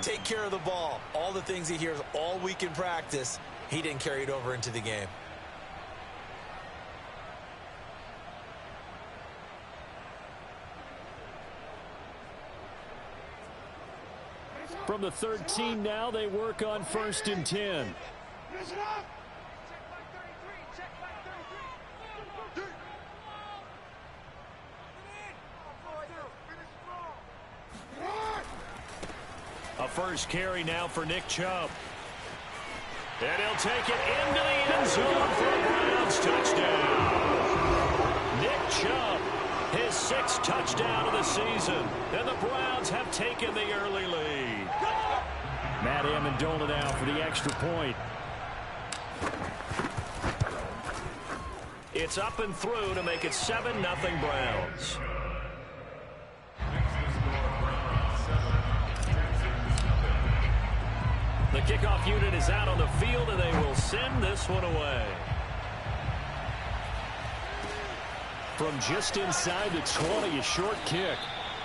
Take care of the ball. All the things he hears all week in practice, he didn't carry it over into the game. From the 13 now, they work on 1st and 10. A first carry now for Nick Chubb. And he'll take it into the end zone for a Browns touchdown. Nick Chubb, his 6th touchdown of the season. And the Browns have taken the early lead. Matt Amendola now for the extra point. It's up and through to make it 7-0 Browns. The kickoff unit is out on the field, and they will send this one away. From just inside the 20, a short kick.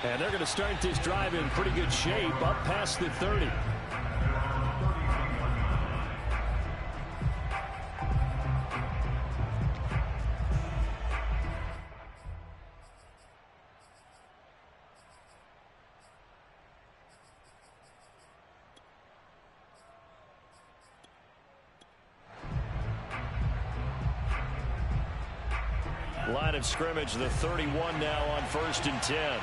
And they're going to start this drive in pretty good shape, up past the 30. Line of scrimmage, the 31 now on 1st and 10.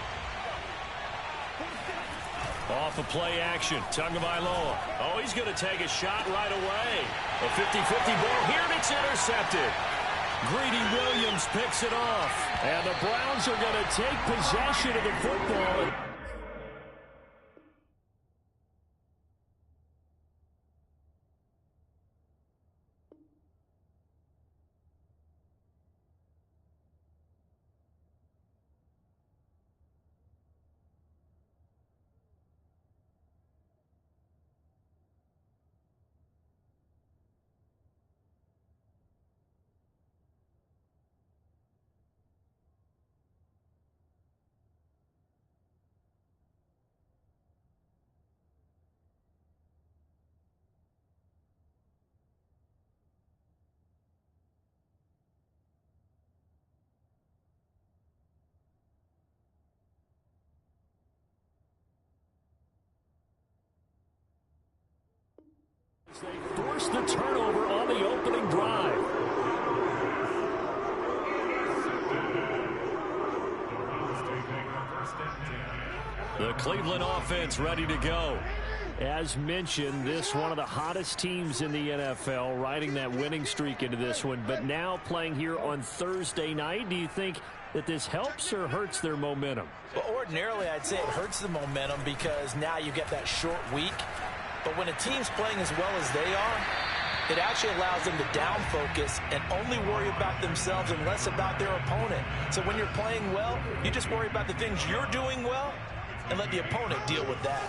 Off of play action, Tagovailoa. Oh, he's going to take a shot right away. A 50-50 ball here, and it's intercepted. Greedy Williams picks it off. And the Browns are going to take possession of the football. They force the turnover on the opening drive. The Cleveland offense ready to go. As mentioned, this one of the hottest teams in the NFL, riding that winning streak into this one, but now playing here on Thursday night. Do you think that this helps or hurts their momentum? Well, ordinarily, I'd say it hurts the momentum because now you get that short week. But when a team's playing as well as they are, it actually allows them to down focus and only worry about themselves and less about their opponent. So when you're playing well, you just worry about the things you're doing well and let the opponent deal with that.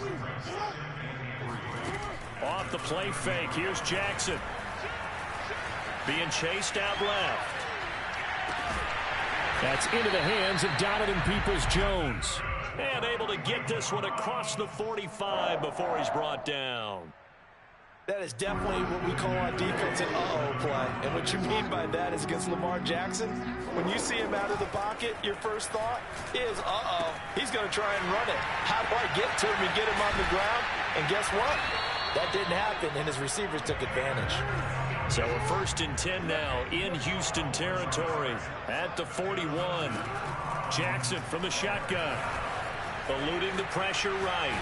Off the play fake, here's Jackson. Being chased out left. That's into the hands of Donovan Peoples-Jones. And able to get this one across the 45 before he's brought down. That is definitely what we call on defense an uh-oh play. And what you mean by that is against Lamar Jackson, when you see him out of the pocket, your first thought is, uh-oh, he's going to try and run it. How do I get to him and get him on the ground? And guess what? That didn't happen, and his receivers took advantage. So a 1st and 10 now in Houston territory at the 41. Jackson from the shotgun. Eluding the pressure right.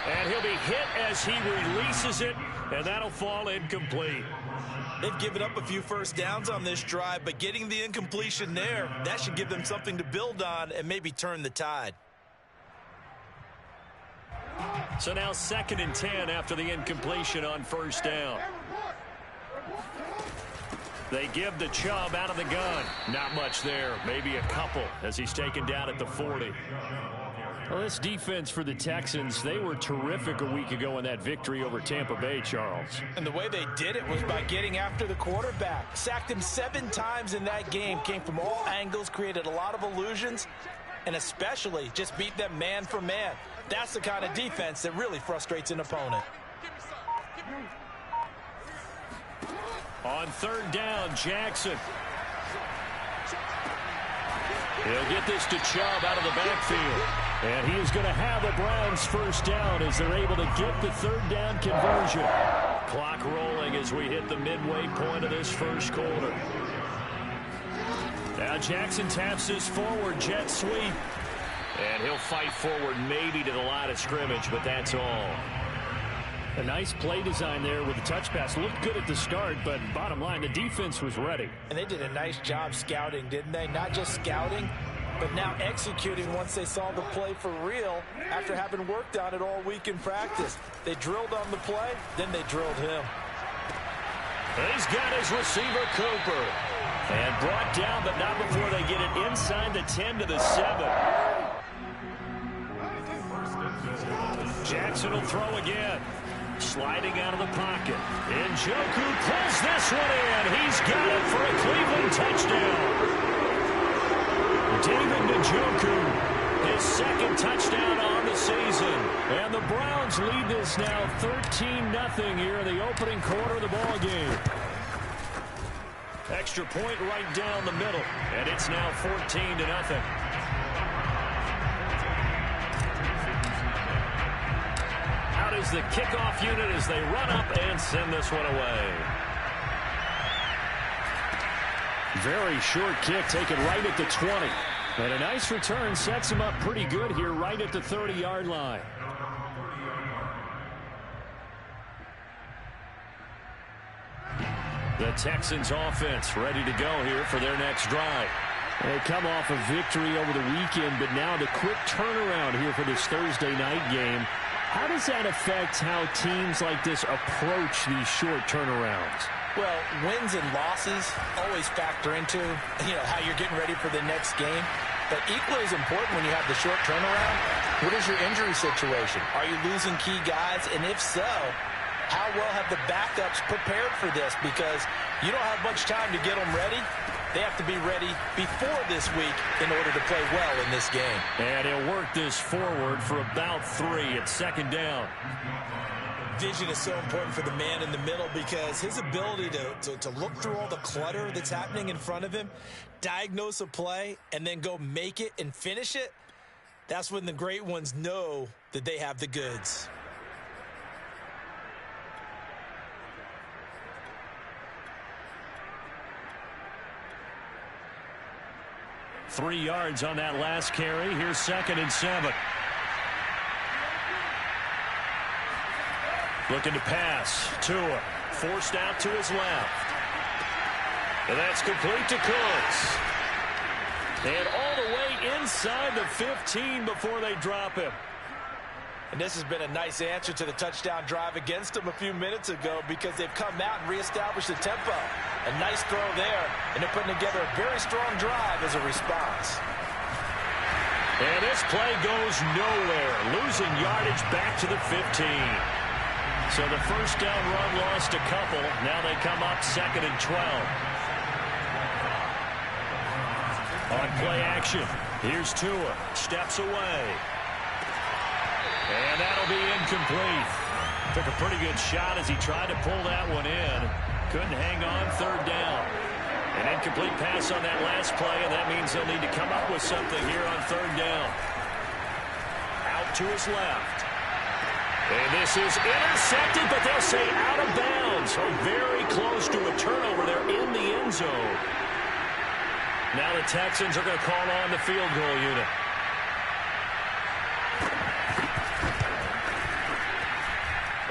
And he'll be hit as he releases it, and that'll fall incomplete. They've given up a few first downs on this drive, but getting the incompletion there, that should give them something to build on and maybe turn the tide. So now 2nd and 10 after the incompletion on 1st down. They give the Chubb out of the gun. Not much there, maybe a couple as he's taken down at the 40. Well, this defense for the Texans, they were terrific a week ago in that victory over Tampa Bay, Charles. And the way they did it was by getting after the quarterback. Sacked him 7 times in that game. Came from all angles, created a lot of illusions, and especially just beat them man for man. That's the kind of defense that really frustrates an opponent. On third down, Jackson. He'll get this to Chubb out of the backfield. And he is going to have the Browns first down as they're able to get the third down conversion. Clock rolling as we hit the midway point of this first quarter. Now Jackson taps this forward jet sweep. And he'll fight forward maybe to the line of scrimmage, but that's all. A nice play design there with the touch pass. Looked good at the start, but bottom line, the defense was ready. And they did a nice job scouting, didn't they? Not just scouting, but now executing once they saw the play for real after having worked on it all week in practice. They drilled on the play, then they drilled him. He's got his receiver, Cooper. And brought down, but not before they get it inside the 10 to the 7. Jackson will throw again. Sliding out of the pocket. Njoku pulls this one in. He's got it for a Cleveland touchdown. David Njoku, his second touchdown on the season. And the Browns lead this now 13-0 here in the opening quarter of the ball game. Extra point right down the middle. And it's now 14-0. Is the kickoff unit as they run up and send this one away. Very short kick taken right at the 20. And a nice return sets him up pretty good here right at the 30-yard line. The Texans offense ready to go here for their next drive. They come off a victory over the weekend, but now the quick turnaround here for this Thursday night game. How does that affect how teams like this approach these short turnarounds? Well, wins and losses always factor into, how you're getting ready for the next game. But equally as important when you have the short turnaround, what is your injury situation? Are you losing key guys? And if so, how well have the backups prepared for this? Because you don't have much time to get them ready. They have to be ready before this week in order to play well in this game. And he'll work this forward for about 3 at second down. Vision is so important for the man in the middle because his ability to look through all the clutter that's happening in front of him, diagnose a play, and then go make it and finish it, that's when the great ones know that they have the goods. Three yards on that last carry. Here's 2nd and 7. Looking to pass. Tua forced out to his left. And that's complete to Cooks. And all the way inside the 15 before they drop him. And this has been a nice answer to the touchdown drive against them a few minutes ago because they've come out and reestablished the tempo. A nice throw there, and they're putting together a very strong drive as a response. And this play goes nowhere, losing yardage back to the 15. So the first down run lost a couple. Now they come up 2nd and 12. On play action, here's Tua, steps away. And that'll be incomplete. Took a pretty good shot as he tried to pull that one in. Couldn't hang on, 3rd down. An incomplete pass on that last play, and that means they'll need to come up with something here on 3rd down. Out to his left. And this is intercepted, but they'll say out of bounds. So very close to a turnover there in the end zone. Now the Texans are going to call on the field goal unit.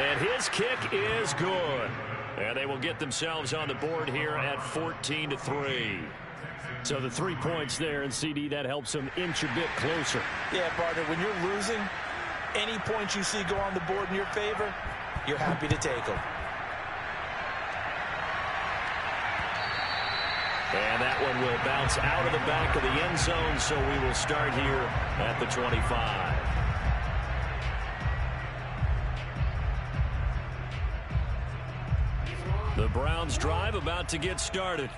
And his kick is good. And they will get themselves on the board here at 14-3. So the 3 points there, and CD, that helps them inch a bit closer. Yeah, partner, when you're losing, any points you see go on the board in your favor, you're happy to take them. And that one will bounce out of the back of the end zone, so we will start here at the 25. The Browns drive about to get started.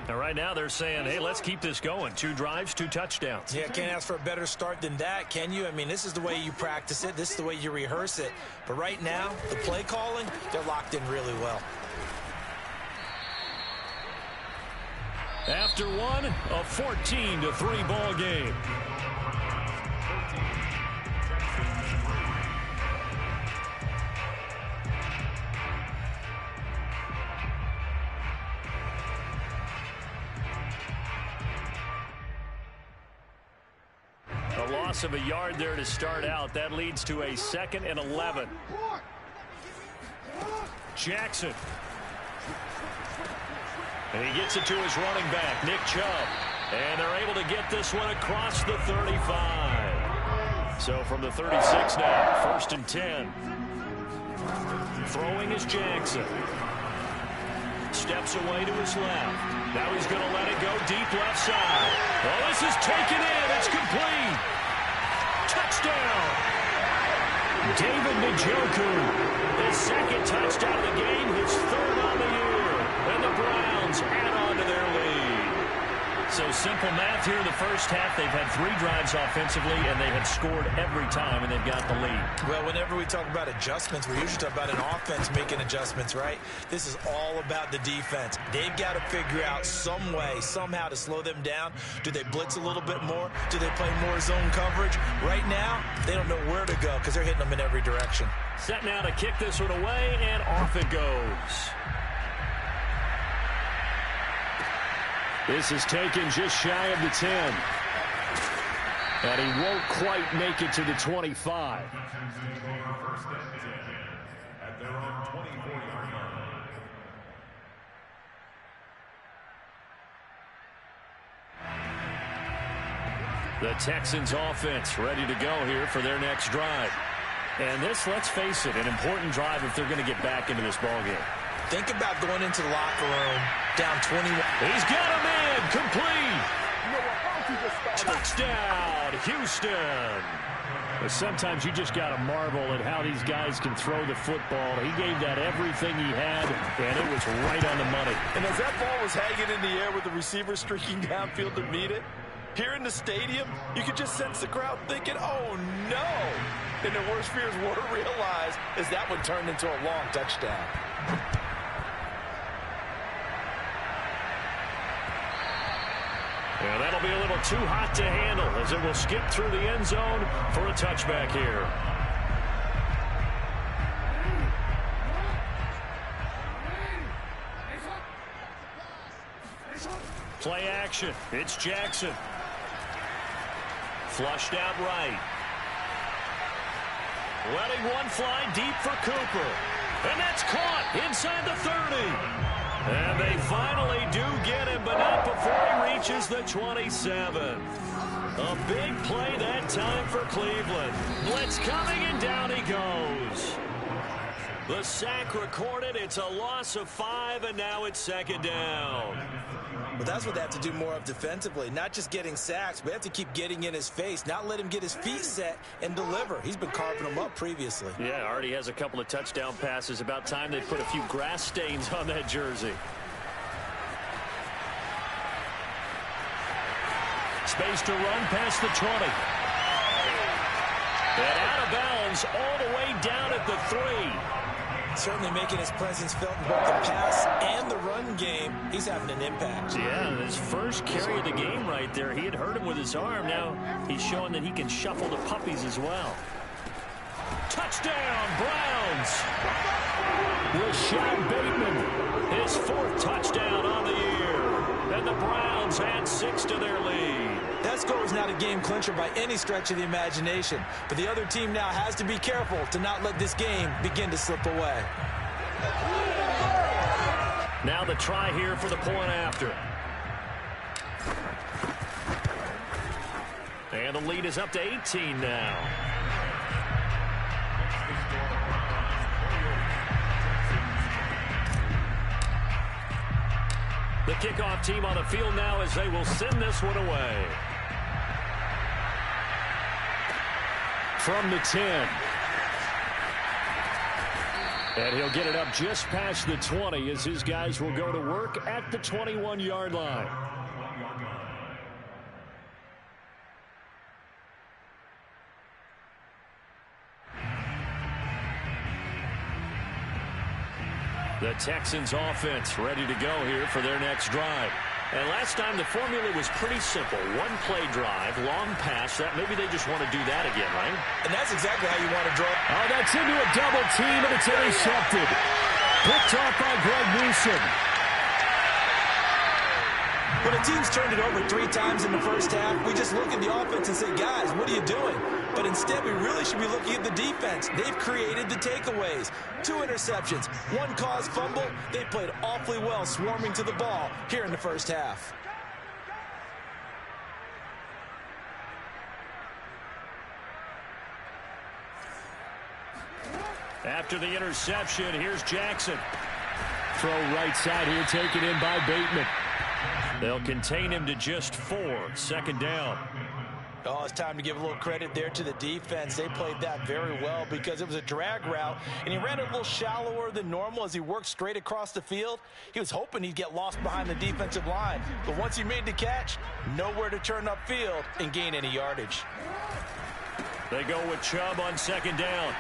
And right now they're saying, hey, let's keep this going. 2 drives, 2 touchdowns. Yeah, can't ask for a better start than that, can you? I mean, this is the way you practice it. This is the way you rehearse it. But right now, the play calling, they're locked in really well. After one, a 14-3 ball game. A loss of a yard there to start out. That leads to a 2nd and 11. Jackson. And he gets it to his running back, Nick Chubb. And they're able to get this one across the 35. So from the 36 now, 1st and 10. Throwing is Jackson. Steps away to his left. Now he's going to let it go deep left side. Oh, this is taken in. It's complete. Touchdown. David Njoku. His 2nd touchdown of the game. His 3rd on the year. And the Browns add on to their lead. So simple math here in the first half. They've had 3 drives offensively, and they have scored every time, and they've got the lead. Well, whenever we talk about adjustments, we usually talk about an offense making adjustments, right? This is all about the defense. They've got to figure out some way, somehow to slow them down. Do they blitz a little bit more? Do they play more zone coverage? Right now, they don't know where to go because they're hitting them in every direction. Set now to kick this one away, and off it goes. This is taken just shy of the 10. And he won't quite make it to the 25. The Texans offense ready to go here for their next drive. And this, let's face it, an important drive if they're going to get back into this ballgame. Think about going into the locker room down 21. He's got him in. Complete. Touchdown, Houston. But sometimes you just got to marvel at how these guys can throw the football. He gave that everything he had, and it was right on the money. And as that ball was hanging in the air with the receiver streaking downfield to meet it, here in the stadium, you could just sense the crowd thinking, oh, no. And their worst fears were realized as that one turned into a long touchdown. And that'll be a little too hot to handle as it will skip through the end zone for a touchback here. Play action. It's Jackson. Flushed out right. Letting one fly deep for Cooper. And that's caught inside the 30. And they finally do get him, but not before he reaches the 27. A big play that time for Cleveland. Blitz coming, and down he goes. The sack recorded. It's a loss of 5, and now it's 2nd down. But that's what they have to do more of defensively. Not just getting sacks, but they have to keep getting in his face. Not let him get his feet set and deliver. He's been carving them up previously. Yeah, already has a couple of touchdown passes. About time they put a few grass stains on that jersey. Space to run past the 20. And out of bounds all the way down at the 3. Certainly making his presence felt in both the pass and the run game. He's having an impact. Yeah, his first carry of the game right there. He had hurt him with his arm. Now he's showing that he can shuffle the puppies as well. Touchdown, Browns. Rashad Bateman, his 4th touchdown on the year. And the Browns add 6 to their lead. That score is not a game clincher by any stretch of the imagination. But the other team now has to be careful to not let this game begin to slip away. Now the try here for the point after. And the lead is up to 18 now. The kickoff team on the field now as they will send this one away. From the 10. And he'll get it up just past the 20 as his guys will go to work at the 21-yard line. The Texans offense ready to go here for their next drive. And last time the formula was pretty simple. One play drive, long pass. That maybe they just want to do that again, right? And that's exactly how you want to draw. Oh, that's into a double team, and it's intercepted. Picked off by Greg Newsom. When a team's turned it over 3 times in the first half, we just look at the offense and say, guys, what are you doing? But instead, we really should be looking at the defense. They've created the takeaways. 2 interceptions, 1 caused fumble. They played awfully well swarming to the ball here in the first half. After the interception, here's Jackson. Throw right side here, taken in by Bateman. They'll contain him to just 4. 2nd down. Oh, it's time to give a little credit there to the defense. They played that very well because it was a drag route, and he ran it a little shallower than normal as he worked straight across the field. He was hoping he'd get lost behind the defensive line, but once he made the catch, nowhere to turn upfield and gain any yardage. They go with Chubb on 2nd down.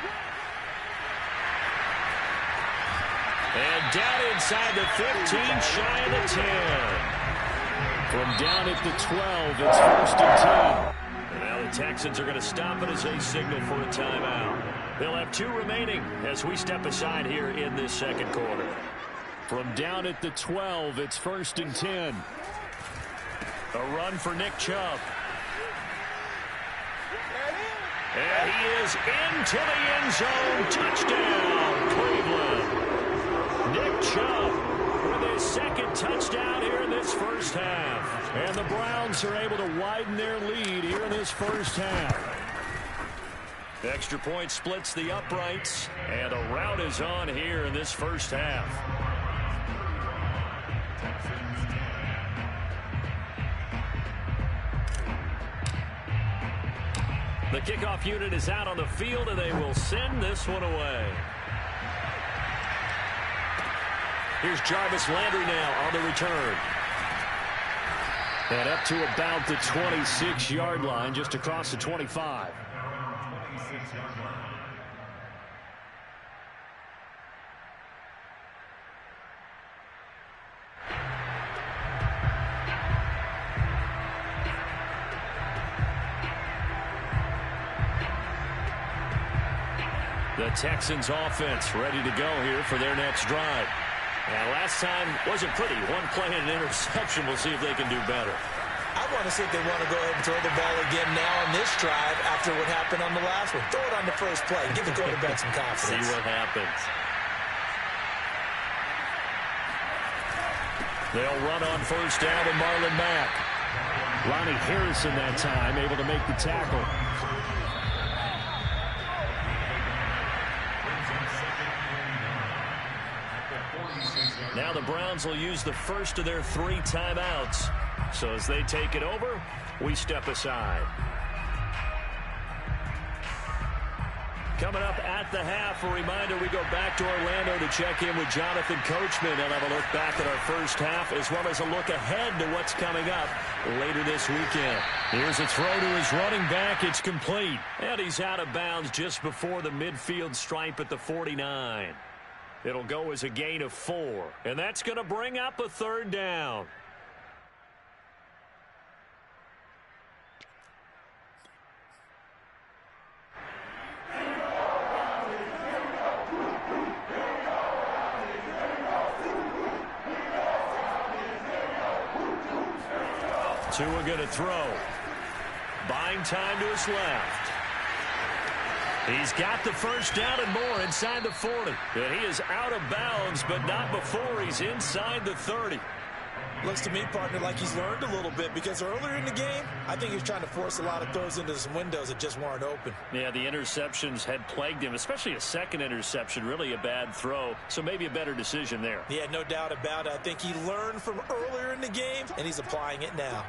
And down inside the 15, shy of the 10. From down at the 12, it's 1st and 10. And now the Texans are going to stop it as they signal for a timeout. They'll have 2 remaining as we step aside here in this 2nd quarter. From down at the 12, it's 1st and 10. A run for Nick Chubb. And he is into the end zone. Touchdown, Cleveland. Nick Chubb with his 2nd touchdown here in this first half. And the Browns are able to widen their lead here in this first half. Extra point splits the uprights, and a rout is on here in this first half. The kickoff unit is out on the field, and they will send this one away. Here's Jarvis Landry now on the return. And up to about the 26-yard line, just across the 25. The Texans offense ready to go here for their next drive. Now, last time wasn't pretty. 1 play and an interception. We'll see if they can do better. I want to see if they want to go ahead and throw the ball again now on this drive after what happened on the last one. Throw it on the first play. Give the quarterback some confidence. See what happens. They'll run on 1st down with Marlon Mack. Ronnie Harrison that time able to make the tackle. Now the Browns will use the first of their 3 timeouts. So as they take it over, we step aside. Coming up at the half, a reminder, we go back to Orlando to check in with Jonathan Coachman and have a look back at our first half as well as a look ahead to what's coming up later this weekend. Here's a throw to his running back. It's complete. And he's out of bounds just before the midfield stripe at the 49. It'll go as a gain of 4, and that's going to bring up a 3rd down. Tua going to throw. Buying time to his left. He's got the 1st down and more inside the 40. And he is out of bounds, but not before he's inside the 30. Looks to me, partner, like he's learned a little bit because earlier in the game, I think he was trying to force a lot of throws into some windows that just weren't open. Yeah, the interceptions had plagued him, especially a 2nd interception, really a bad throw. So maybe a better decision there. Yeah, no doubt about it. I think he learned from earlier in the game, and he's applying it now.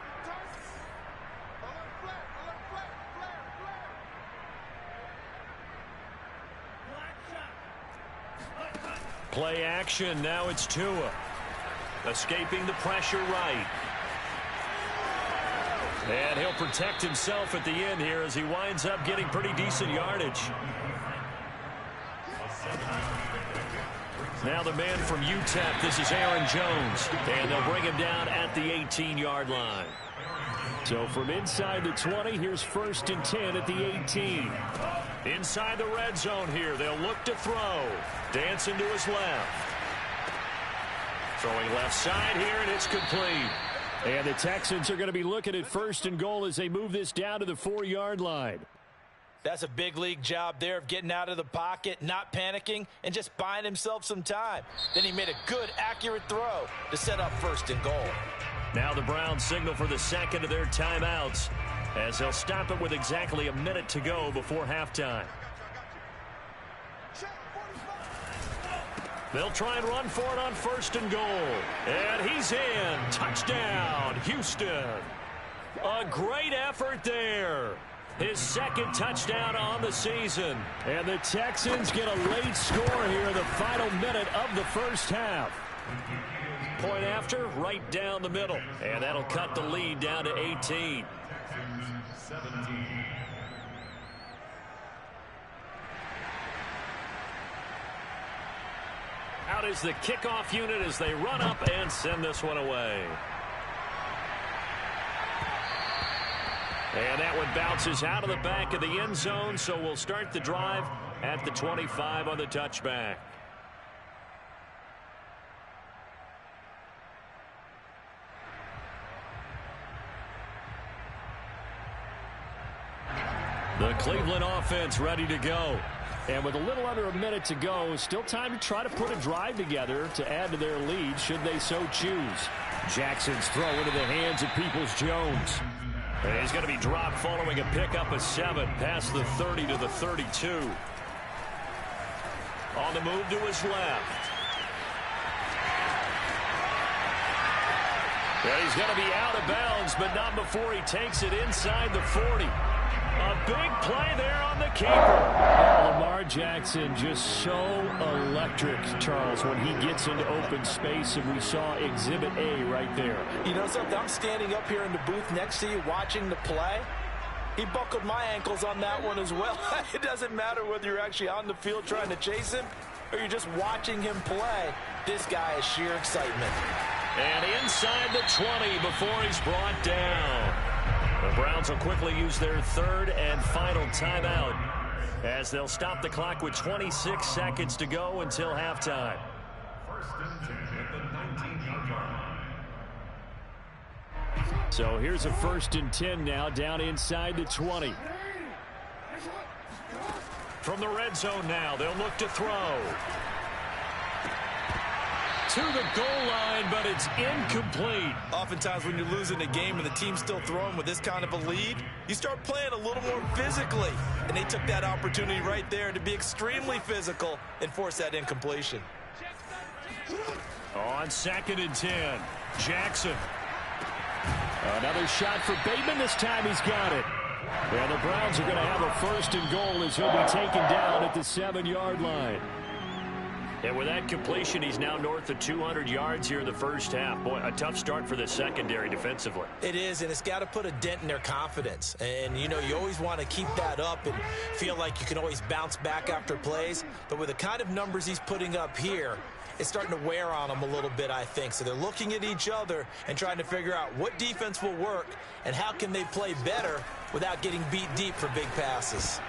Play action. Now it's Tua. Escaping the pressure right. And he'll protect himself at the end here as he winds up getting pretty decent yardage. Now the man from UTEP, this is Aaron Jones. And they'll bring him down at the 18-yard line. So from inside the 20, here's 1st and 10 at the 18. Inside the red zone here, they'll look to throw. Dancing to his left. Throwing left side here, and it's complete. And the Texans are going to be looking at 1st and goal as they move this down to the 4-yard line. That's a big league job there of getting out of the pocket, not panicking, and just buying himself some time. Then he made a good, accurate throw to set up 1st and goal. Now the Browns signal for the second of their timeouts as they'll stop it with exactly a minute to go before halftime. They'll try and run for it on 1st and goal. And he's in. Touchdown, Houston. A great effort there. His 2nd touchdown on the season. And the Texans get a late score here in the final minute of the 1st half. Point after, right down the middle. And that'll cut the lead down to 18. Out is the kickoff unit as they run up and send this one away. And that one bounces out of the back of the end zone, so we'll start the drive at the 25 on the touchback. The Cleveland offense ready to go. And with a little under a minute to go, still time to try to put a drive together to add to their lead should they so choose. Jackson's throw into the hands of Peoples-Jones. And he's going to be dropped following a pickup of 7 past the 30 to the 32. On the move to his left. Well, he's going to be out of bounds, but not before he takes it inside the 40. A big play there on the keeper. Oh, Lamar Jackson just so electric, Charles, when he gets into open space, and we saw Exhibit A right there. You know something? I'm standing up here in the booth next to you watching the play. He buckled my ankles on that one as well. It doesn't matter whether you're actually on the field trying to chase him or you're just watching him play. This guy is sheer excitement. And inside the 20 before he's brought down. The Browns will quickly use their 3rd and final timeout as they'll stop the clock with 26 seconds to go until halftime. 1st and 10 at the 19-yard line. So here's a 1st and 10 now down inside the 20. From the red zone now, they'll look to throw. To the goal line, but it's incomplete. Oftentimes when you're losing a game and the team's still throwing with this kind of a lead, you start playing a little more physically. And they took that opportunity right there to be extremely physical and force that incompletion. On 2nd and 10, Jackson. Another shot for Bateman. This time he's got it. And the Browns are going to have a 1st and goal as he'll be taken down at the 7-yard line. And with that completion, he's now north of 200 yards here in the 1st half. Boy, a tough start for the secondary defensively. It is, and it's got to put a dent in their confidence. And, you know, you always want to keep that up and feel like you can always bounce back after plays. But with the kind of numbers he's putting up here, it's starting to wear on them a little bit, I think. So they're looking at each other and trying to figure out what defense will work and how can they play better without getting beat deep for big passes.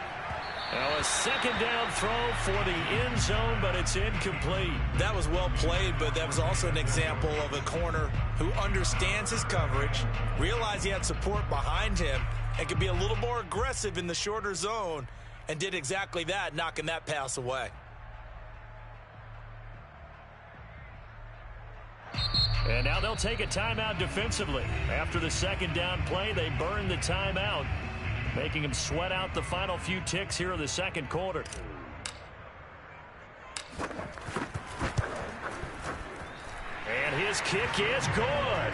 Now a 2nd down throw for the end zone, but it's incomplete. That was well played, but that was also an example of a corner who understands his coverage, realized he had support behind him, and could be a little more aggressive in the shorter zone, and did exactly that, knocking that pass away. And now they'll take a timeout defensively. After the 2nd down play, they burn the timeout, making him sweat out the final few ticks here in the 2nd quarter. And his kick is good.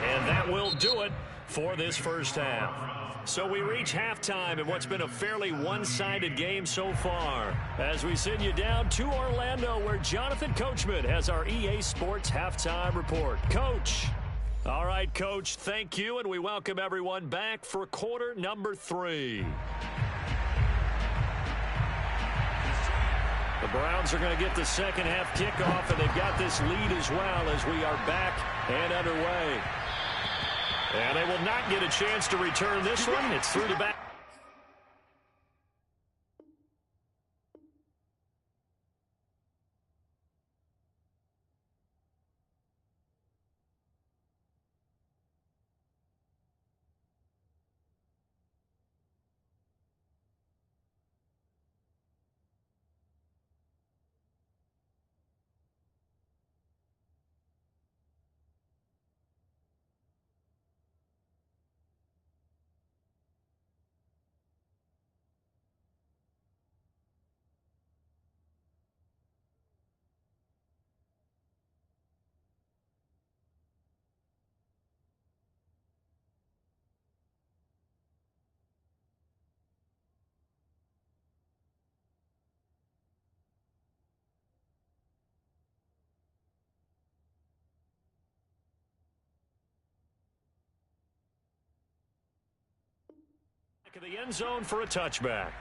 And that will do it for this 1st half. So we reach halftime in what's been a fairly one-sided game so far. As we send you down to Orlando, where Jonathan Coachman has our EA Sports Halftime Report. Coach. All right, Coach, thank you, and we welcome everyone back for quarter number 3. The Browns are going to get the second half kickoff, and they've got this lead as well as we are back and underway. And they will not get a chance to return this one. It's through the back. Of the end zone for a touchback.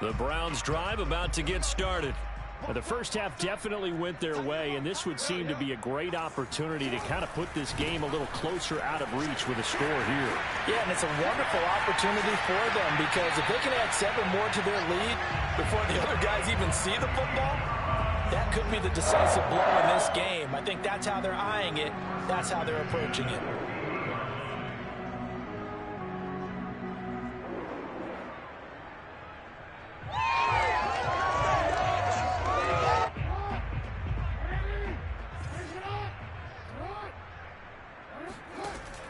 The Browns drive about to get started. Well, the first half definitely went their way, and this would seem to be a great opportunity to kind of put this game a little closer out of reach with a score here. Yeah, and it's a wonderful opportunity for them because if they can add 7 more to their lead before the other guys even see the football, that could be the decisive blow in this game. I think that's how they're eyeing it. That's how they're approaching it.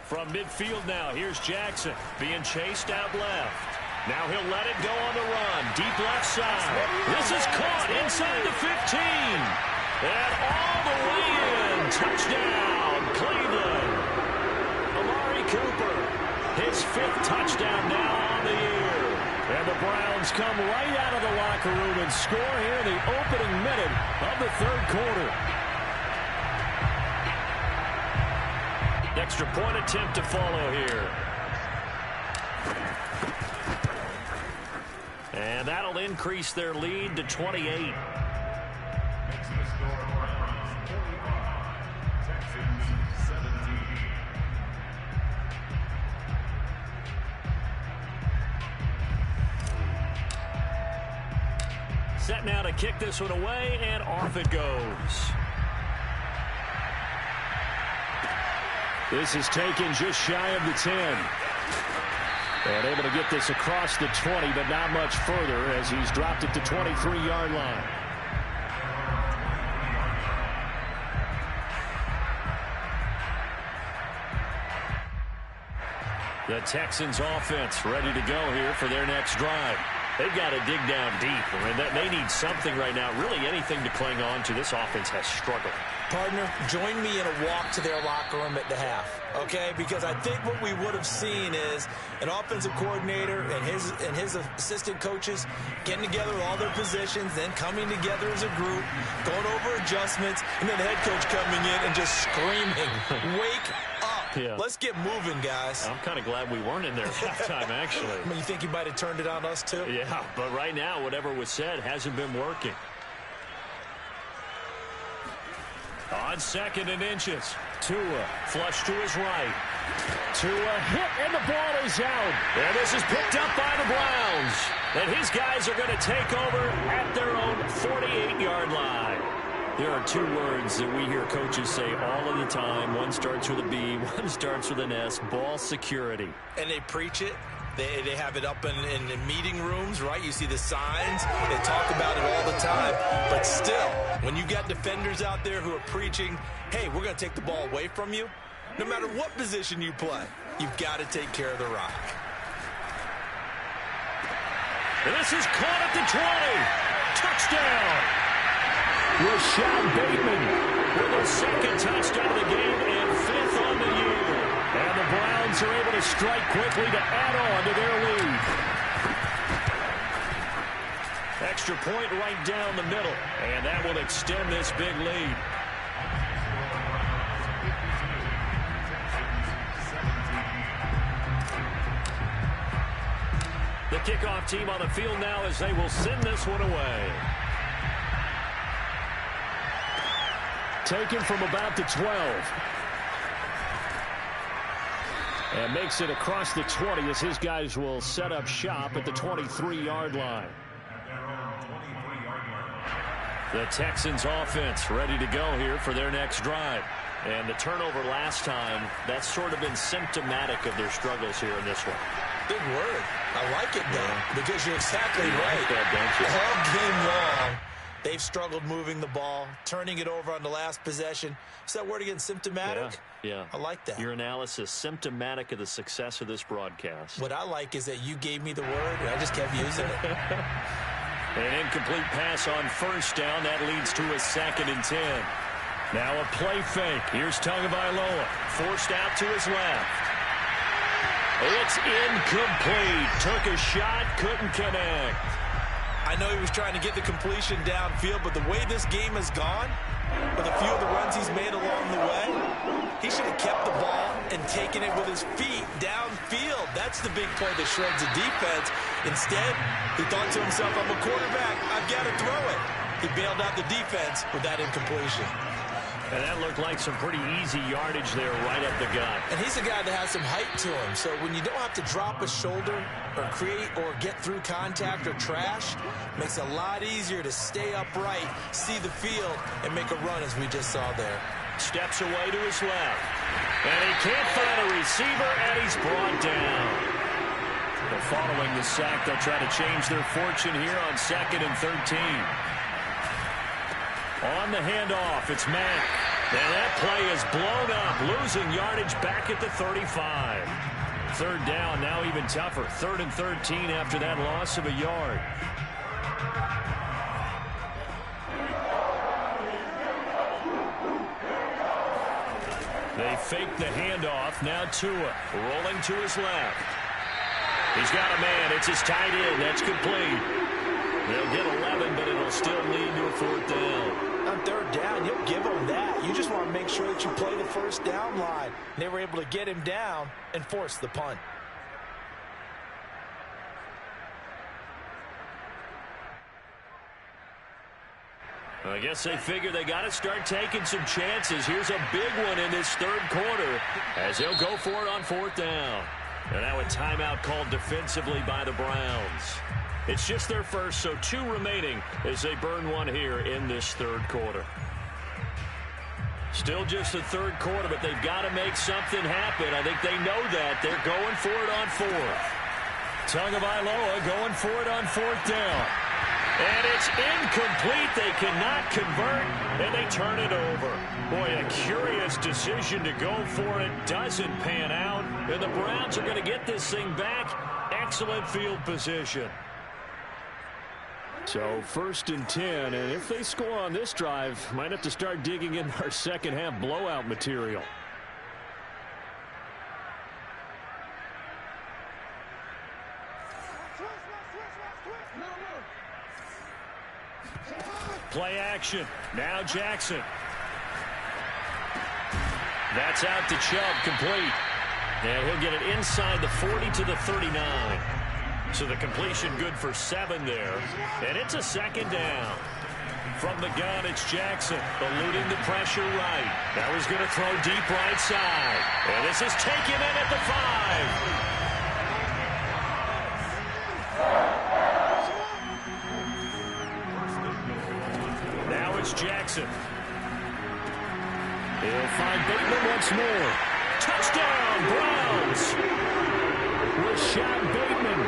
From midfield now, here's Jackson being chased out left. Now he'll let it go on the run. Deep left side. This is caught inside the 15. And all the way in. Touchdown, Cleveland. Amari Cooper, his 5th touchdown now on the year. And the Browns come right out of the locker room and score here in the opening minute of the 3rd quarter. Extra point attempt to follow here. And that'll increase their lead to 28. Next to the score, Browns 45, Texans 17. Set now to kick this one away, and off it goes. This is taken just shy of the 10. And able to get this across the 20, but not much further as he's dropped it to 23-yard line. The Texans offense ready to go here for their next drive. They've got to dig down deep. I mean, they need something right now, really anything to cling on to. This offense has struggled. Partner, join me in a walk to their locker room at the half, okay? Because I think what we would have seen is an offensive coordinator and his assistant coaches getting together all their positions, then coming together as a group, going over adjustments, and then the head coach coming in and just screaming, wake up. Yeah. Let's get moving, guys. I'm kind of glad we weren't in there at halftime, actually. I mean, you think you might have turned it on us, too? Yeah, but right now, whatever was said hasn't been working. On 2nd and inches. Tua flush to his right. Tua hit, and the ball is out. And this is picked up by the Browns. And his guys are going to take over at their own 48-yard line. There are 2 words that we hear coaches say all of the time. One starts with a B, one starts with an S, ball security. And they preach it. They have it up in meeting rooms, right? You see the signs. They talk about it all the time. But still, when you got defenders out there who are preaching, hey, we're going to take the ball away from you, no matter what position you play, you've got to take care of the rock. And this is caught at the 20. Touchdown! Rashad Bateman with his second touchdown of the game and 5th on the year. And the Browns are able to strike quickly to add on to their lead. Extra point right down the middle, and that will extend this big lead. The kickoff team on the field now as they will send this one away. Taken from about the 12. And makes it across the 20 as his guys will set up shop at the 23-yard line. The Texans offense ready to go here for their next drive. And the turnover last time, that's sort of been symptomatic of their struggles here in this one. Big word. I like it, Dan, because you're exactly right. Like that, don't you? All game long, they've struggled moving the ball, turning it over on the last possession. Is that word again, symptomatic? Yeah. I like that. Your analysis, symptomatic of the success of this broadcast. What I like is that you gave me the word, and I just kept using it. An incomplete pass on first down. That leads to a 2nd and 10. Now a play fake. Here's Tagovailoa. Forced out to his left. It's incomplete. Took a shot, couldn't connect. I know he was trying to get the completion downfield, but the way this game has gone, with a few of the runs he's made along the way, he should have kept the ball and taken it with his feet downfield. That's the big play that shreds the defense. Instead, he thought to himself, I'm a quarterback, I've got to throw it. He bailed out the defense with that incompletion. And that looked like some pretty easy yardage there right up the gut. And he's a guy that has some height to him. So when you don't have to drop a shoulder or create or get through contact or trash, makes it a lot easier to stay upright, see the field, and make a run as we just saw there. Steps away to his left. And he can't find a receiver, and he's brought down. But following the sack, they'll try to change their fortune here on 2nd and 13. On the handoff, it's Mack. And that play is blown up, losing yardage back at the 35. 3rd down, now even tougher. 3rd and 13 after that loss of a yard. They fake the handoff. Now Tua rolling to his left. He's got a man. It's his tight end. That's complete. They'll get 11, but it'll still lead to a 4th down. On 3rd down, you'll give them that. You just want to make sure that you play the first down line. They were able to get him down and force the punt. I guess they figure they got to start taking some chances. Here's a big one in this 3rd quarter as they'll go for it on 4th down. And now a timeout called defensively by the Browns. It's just their first, so 2 remaining as they burn one here in this 3rd quarter. Still just the 3rd quarter, but they've got to make something happen. I think they know that. They're going for it on 4th. Tagovailoa going for it on 4th down. And it's incomplete. They cannot convert, and they turn it over. Boy, a curious decision to go for it. Doesn't pan out, and the Browns are going to get this thing back. Excellent field position. So 1st and 10, and if they score on this drive, might have to start digging in our second half blowout material. Play action. Now Jackson. That's out to Chubb, complete. And he'll get it inside the 40 to the 39. So the completion good for 7 there. And it's a 2nd down. From the gun, it's Jackson, eluding the pressure right. Now he's going to throw deep right side. And this is taken in at the 5. Now it's Jackson. He'll find Bateman once more. Touchdown, Browns! Rashad Bateman.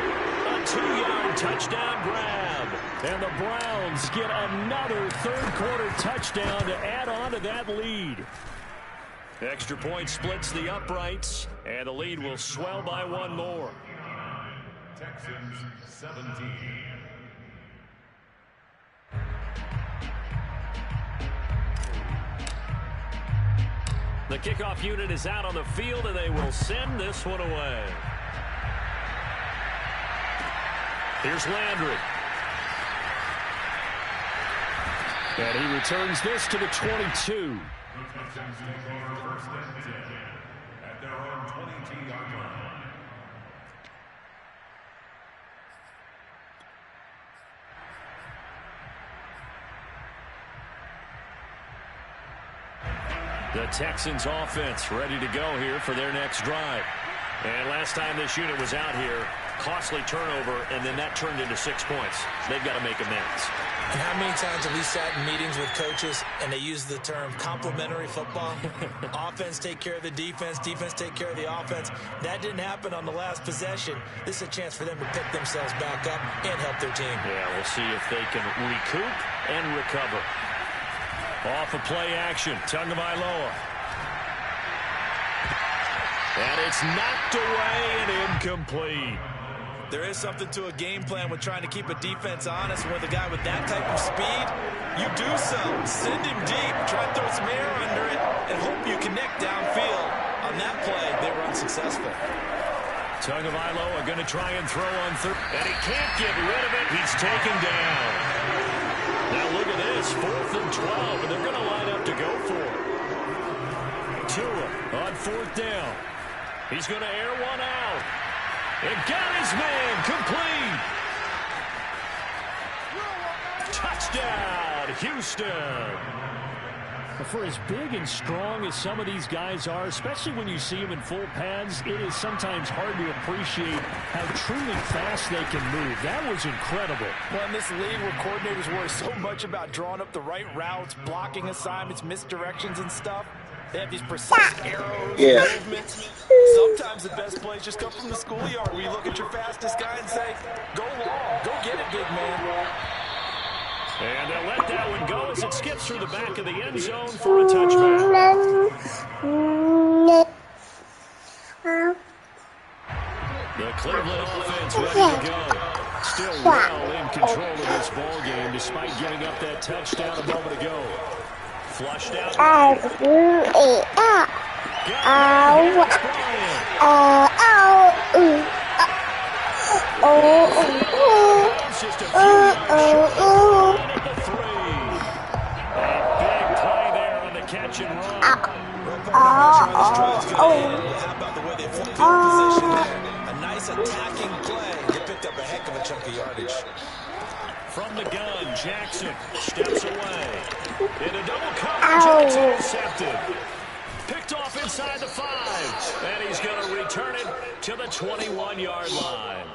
A 2-yard touchdown grab. And the Browns get another 3rd quarter touchdown to add on to that lead. Extra point splits the uprights, and the lead will swell by 1 more. Texans 17. The kickoff unit is out on the field, and they will send this one away. Here's Landry. And he returns this to the 22. At their own 22-yard line. The Texans offense ready to go here for their next drive. And last time this unit was out here, costly turnover, and then that turned into 6 points. They've got to make amends. And how many times have we sat in meetings with coaches and they use the term complementary football? Offense take care of the defense, defense take care of the offense. That didn't happen on the last possession. This is a chance for them to pick themselves back up and help their team. Yeah, we'll see if they can recoup and recover. Off of play action, Tagovailoa. And it's knocked away and incomplete. There is something to a game plan with trying to keep a defense honest. With a guy with that type of speed, you do so. Send him deep, try to throw some air under it, and hope you connect downfield. On that play, they were unsuccessful. Tagovailoa going to try and throw on third. And he can't get rid of it. He's taken down. Now look at this, 4th and 12, and they're going to line up to go for it. Tua on 4th down. He's going to air one out. And got his man complete. Touchdown, Houston. For as big and strong as some of these guys are, especially when you see them in full pads, it is sometimes hard to appreciate how truly fast they can move. That was incredible. Well, in this league where coordinators worry so much about drawing up the right routes, blocking assignments, misdirections and stuff, they have these precise arrows, movements. Sometimes the best plays just come from the schoolyard where you look at your fastest guy and say, go long, go get it, big man. And they'll let that one go as it skips through the back of the end zone for a touchback. The Cleveland offense ready to go. Still well in control of this ball game despite giving up that touchdown a moment ago. Flushed out. Just a few yards short at the 3. A big play there on the catch and run. How about the way they flipped the position there? A nice attacking play. They picked up a heck of a chunk of yardage. From the gun, Jackson steps away. In a double coverage, it's intercepted. Picked off inside the 5. And he's going to return it to the 21-yard line.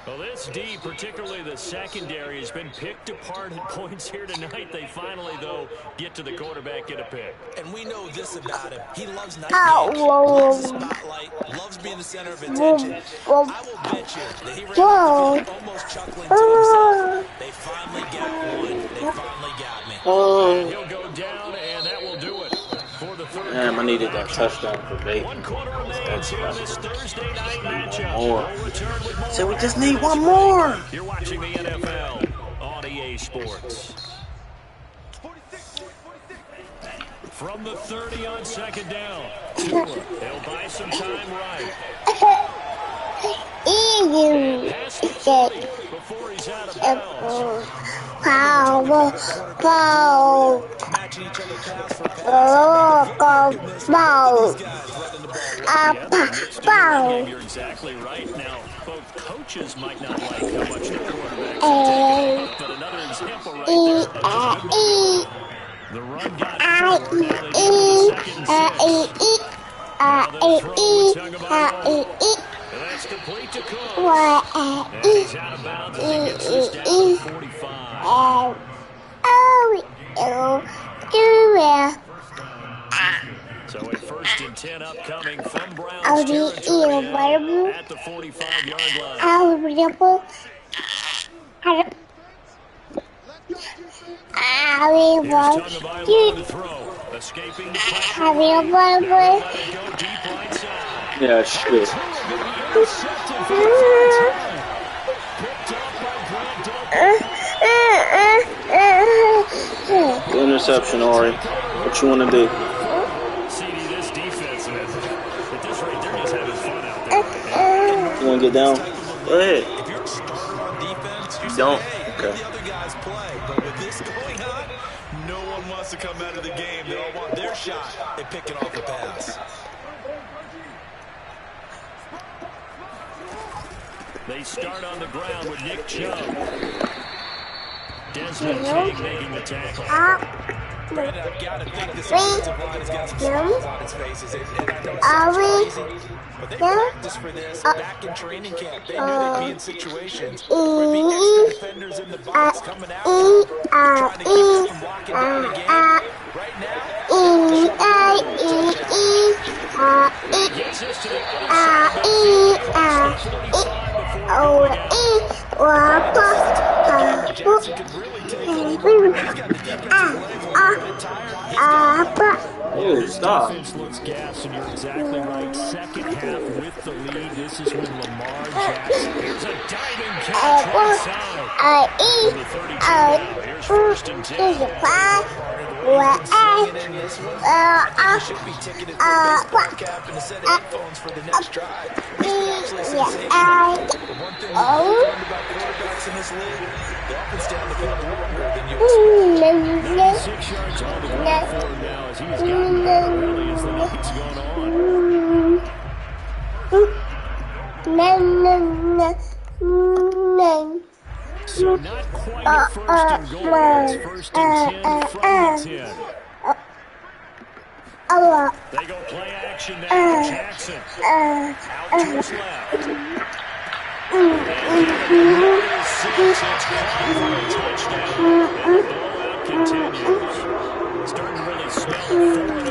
Well, this D, particularly the secondary, has been picked apart at points here tonight. They finally, though, get to the quarterback, get a pick. And we know this about him. He loves night games, loves the spotlight, loves being the center of attention. I will bet you that he ran off the field almost chuckling to himself. They finally got one. They finally got me. And he'll go down, and that will do it for the third. Damn, I needed that touchdown for bait. 1 quarter remains here in this Thursday night matchup. More. We'll return with more. So we just need one more. You're watching the NFL on EA Sports. From the 30 on 2nd down. Tua, they'll buy some time right. And pass the 30 before he's out of bounds. Matching each other pass for pass. You're exactly right. Now, both coaches might not like how much the quarterback's taking, but another example right there. The run got short. Now they go to the 2nd and 6. Now they'll throw with Tagovailoa. And that's complete to Cook. And he's out of bounds as he gets this down to 45. So a 1st and 10 upcoming from Browns territory at the 45-yard line. Here's Tagovailoa to throw. Escaping the pressure. Let it go deep right side. Yeah, shit. Interception, Ori. What you want to do? CeeDee want to get down? Go ahead. If you're a starter on defense, you say, Don't. hey, Okay. let the other guys play. But with this going on, no one wants to come out of the game. They all want their shot at picking off a pass. They start on the ground with Nick Chubb. Desmond King making the tackle. Brandon, I've got to think this offensive line has got some smiles on its faces. And I know it sounds crazy, but they practiced for this back in training camp. They knew they'd be in situations where there'd be extra defenders in the box coming out, trying to keep them from locking down the game. Right now, Gets this to the outside midfield across the 45 before going out. Jackson could really take over. He's got the defensive legs a little bit tired. Dude, stop. Defense looks gassed, and you're exactly right. Second half with the lead. This is when Lamar Jackson. Here's a diving catch right side. The 32 now. Here's first and 10. He should be ticketed for a baseball cap and a set of headphones for the next drive. He's been absolutely sensational. The one thing we've learned about quarterbacks in this league, they often stay on the field longer than you expect. 96 yards on the ground for him now as he's gotten better really as the night's gone on. So not quite a first and goal. It's first and 10 from the 10. They go play action now. Jackson out to his left. And it's caught for a touchdown. And the blowout continues. Starting to really smell a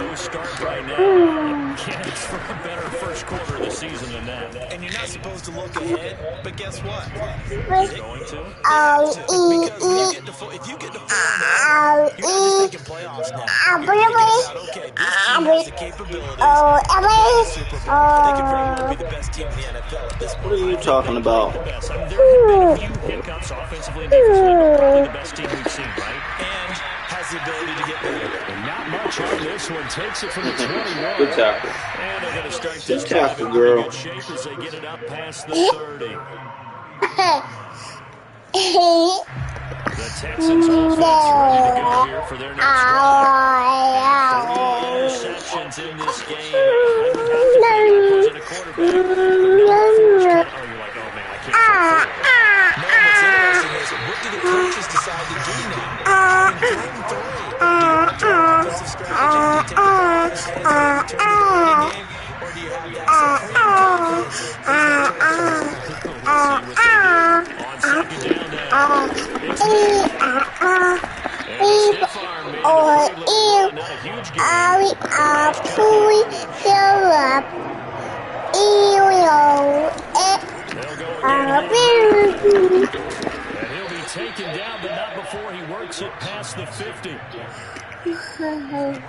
4-0 start right now. Can't ask for a better first quarter of the season than that. And you're not supposed to look ahead, but guess what? You're going to? Because when you get to if you get to 4-0, you're not just thinking playoffs now. You're thinking about, okay, this team has the capabilities to win the Super Bowl. They could very well be the best team in the NFL at this point. What are you talking about? The best. I mean, there have been a few hiccups offensively and defensively, but probably the best team we've seen, right? And has the ability to get better. And not much on this one. Takes it from the 21. Good tackle. And they're going to start this Good time tackle, in girl. good shape as they get it up past the 30. The Texans offense ready to go here for their next drive. 3 interceptions in this game. I would have to think it was in a quarterback. But now forced one. Oh, you're like, oh man, I can't say No, what's interesting is, what do the coaches decide to do now? In 3rd and 3, do you want to an offensive strategy to take the ball out of his hands and turn it into a running game? Or do you have that supreme confidence? We'll see what they do. On second down now. It's Nick. And a stiff arm made it a pretty little run. Not a huge game. They'll go again. And he'll be taken down, but not before he works it past the 50. 2 and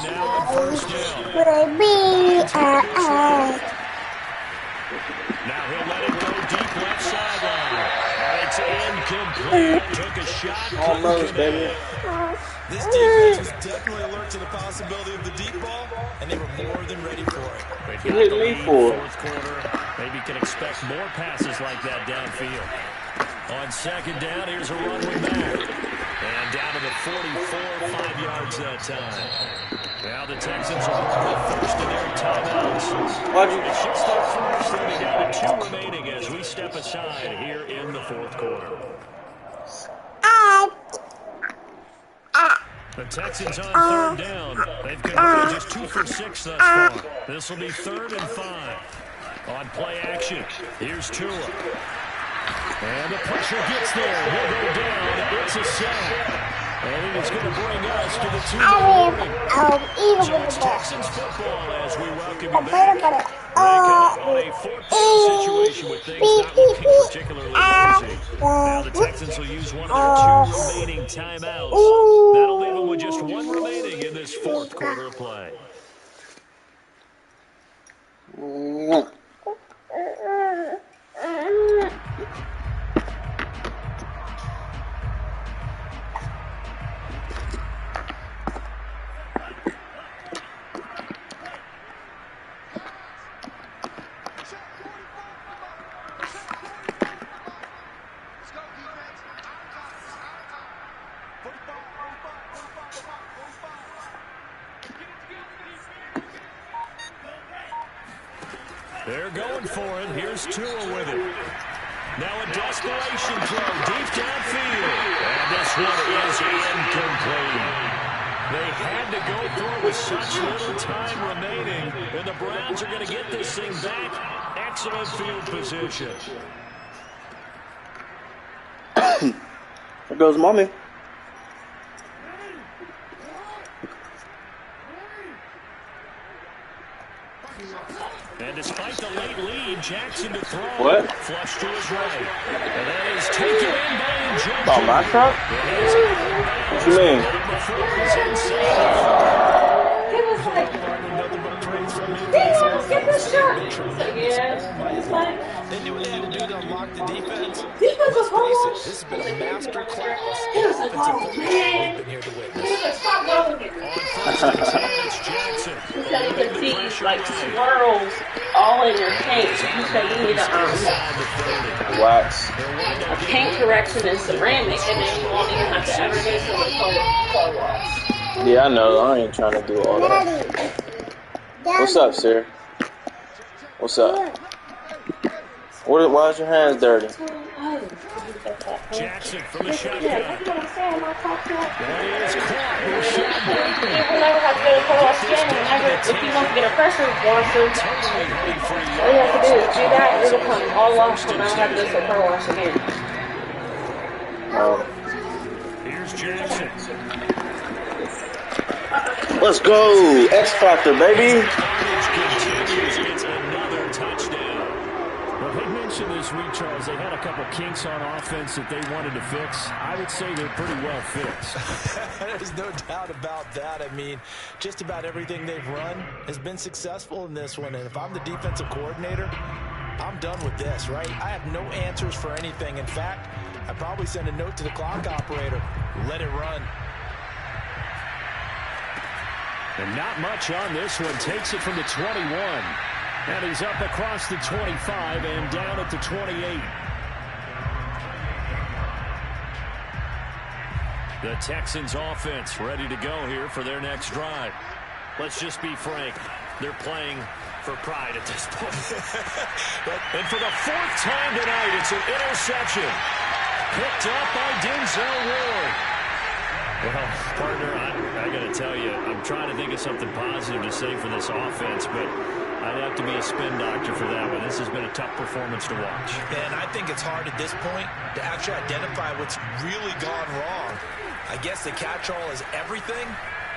out on first down. Now he'll let it go deep left sideline. And it's incomplete. Took a shot. Almost, baby. This defense was definitely alert to the possibility of the deep ball, and they were more than ready for it. They've You got hit the me lead for. fourth quarter. Maybe can expect more passes like that downfield. On second down, here's a run with Mack. And down to the 44, 5 yards that time. Now the Texans are brought first in their timeouts. Why'd you? It should start first. They'll be down to 2 remaining as we step aside here in the fourth quarter. The Texans on 3rd down. They've converted just 2 for 6 thus far. This will be 3rd and 5. On play action, here's Tua. And the pressure gets there. He'll go down. It's a sack. And it's going to bring us to the 2-minute warning. So it's Texans football as we welcome you back. They come up on a 4th situation with things not looking particularly rosy. Now the Texans will use one of their 2 remaining timeouts. That'll leave them with just 1 remaining in this 4th quarter of play. They're going for it. Here's Tua with it. Now a desperation throw deep downfield. And this one is incomplete. They had to go for it with such little time remaining. And the Browns are going to get this thing back. Excellent field position. There goes mommy. And despite the late lead, Jackson to throw. What? Flush to his right. And that is taken in by Jackson. Oh, my truck? What you mean? He was like, Daniel, get this truck. Yeah. He's like, They knew what they had to do to unlock the defense. this was a whole. This has been a master class He in was like, offensive oh, football man. we've been here to He witness. was like, stop going here. On first and 10, it's Jackson. He said he could see like swirls all in your paint. He said you need a Wax. paint correction and ceramic, and then you won't even have to ever get to the color wash. Yeah, I know. I ain't trying to do all that. What's up, sir? What's up? Why is your hands dirty? Jackson from the Yeah, shotgun. that's what I'm saying. My top two. That is caught. Rashad You will never have to get a color wash again. Whenever, if you want to get a pressure washer, all you have to do is do that. It'll come all off, and I don't have to go to a color wash again. Here's Jackson. Let's go. X Factor, baby. It's another touchdown. Well, they mentioned this week, Charles. They had a couple kinks on offense that they wanted to fix. I would say they're pretty well fixed. There's no doubt about that. I mean, just about everything they've run has been successful in this one. And if I'm the defensive coordinator, I'm done with this, right? I have no answers for anything. In fact, I'd probably send a note to the clock operator. Let it run. And not much on this one. Takes it from the 21. And he's up across the 25 and down at the 28. The Texans offense ready to go here for their next drive. Let's just be frank. They're playing for pride at this point. And for the fourth time tonight, it's an interception. Picked up by Denzel Ward. Well, partner, I got to tell you, I'm trying to think of something positive to say for this offense, but I'd have to be a spin doctor for that one. This has been a tough performance to watch. And I think it's hard at this point to actually identify what's really gone wrong. I guess the catch-all is everything.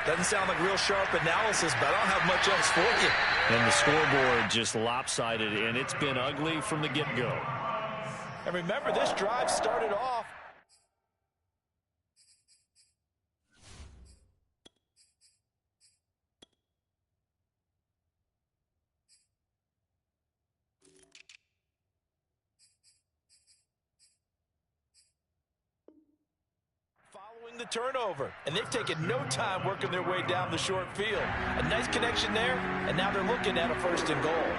Doesn't sound like real sharp analysis, but I don't have much else for you. And the scoreboard just lopsided, and it's been ugly from the get-go. And remember, this drive started off. Following the turnover, and they've taken no time working their way down the short field. A nice connection there, and now they're looking at a 1st and goal.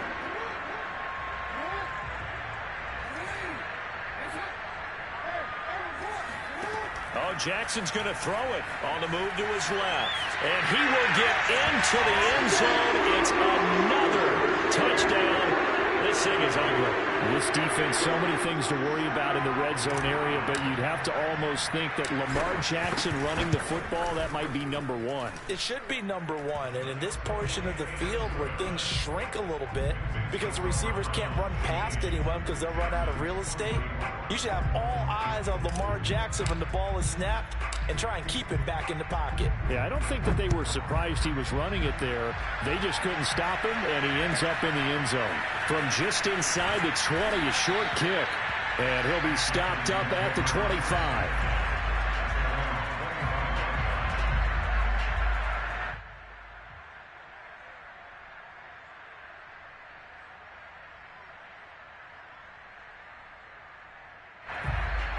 Oh, Jackson's going to throw it on the move to his left. And he will get into the end zone. It's another touchdown. This thing is ugly. This defense, so many things to worry about in the red zone area, but you'd have to almost think that Lamar Jackson running the football, that might be number one. It should be number one, and in this portion of the field where things shrink a little bit because the receivers can't run past anyone because they'll run out of real estate, you should have all eyes on Lamar Jackson when the ball is snapped and try and keep him back in the pocket. Yeah, I don't think that they were surprised he was running it there. They just couldn't stop him, and he ends up in the end zone. From just inside the 20, a short kick. And he'll be stopped up at the 25.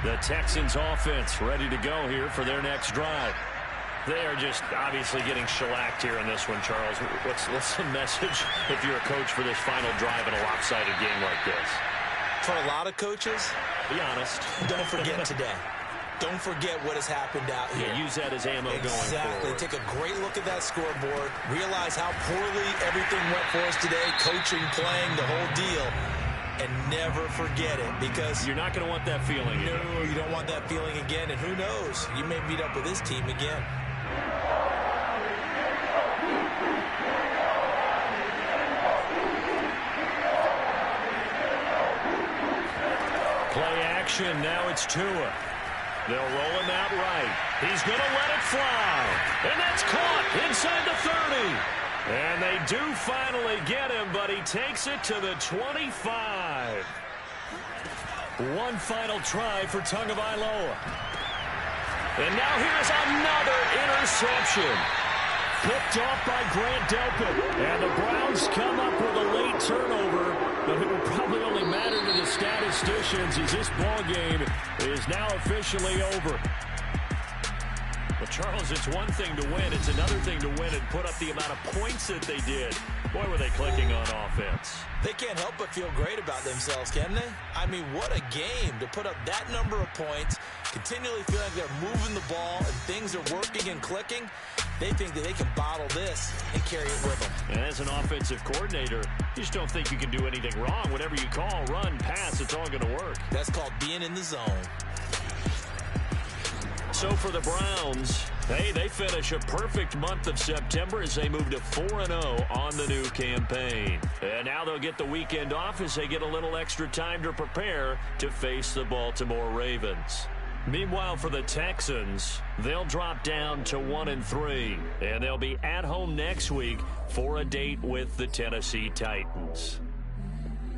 The Texans offense ready to go here for their next drive. They are just obviously getting shellacked here in this one, Charles. What's the message if you're a coach for this final drive in a lopsided game like this? For a lot of coaches, Be honest. don't forget today. Don't forget what has happened out here. Yeah, use that as ammo going forward. Exactly. Take a great look at that scoreboard. Realize how poorly everything went for us today. Coaching, playing, the whole deal. And never forget it, because you're not going to want that feeling again. No, you don't want that feeling again. And who knows? You may meet up with this team again. Play action. Now it's Tua. They'll roll him out right. He's going to let it fly. And that's caught inside the 30. And they do finally get him, but he takes it to the 25. One final try for Tagovailoa. And now here's another interception. Picked off by Grant Delpit. And the Browns come up with a late turnover, but it will probably only matter to the statisticians as this ball game is now officially over. Well, Charles, it's one thing to win. It's another thing to win and put up the amount of points that they did. Boy, were they clicking on offense. They can't help but feel great about themselves, can they? I mean, what a game to put up that number of points, continually feel like they're moving the ball and things are working and clicking. They think that they can bottle this and carry it with them. And as an offensive coordinator, you just don't think you can do anything wrong. Whatever you call, run, pass, it's all going to work. That's called being in the zone. So for the Browns, hey, they finish a perfect month of September as they move to 4-0 on the new campaign. And now they'll get the weekend off as they get a little extra time to prepare to face the Baltimore Ravens. Meanwhile, for the Texans, they'll drop down to 1-3, and they'll be at home next week for a date with the Tennessee Titans.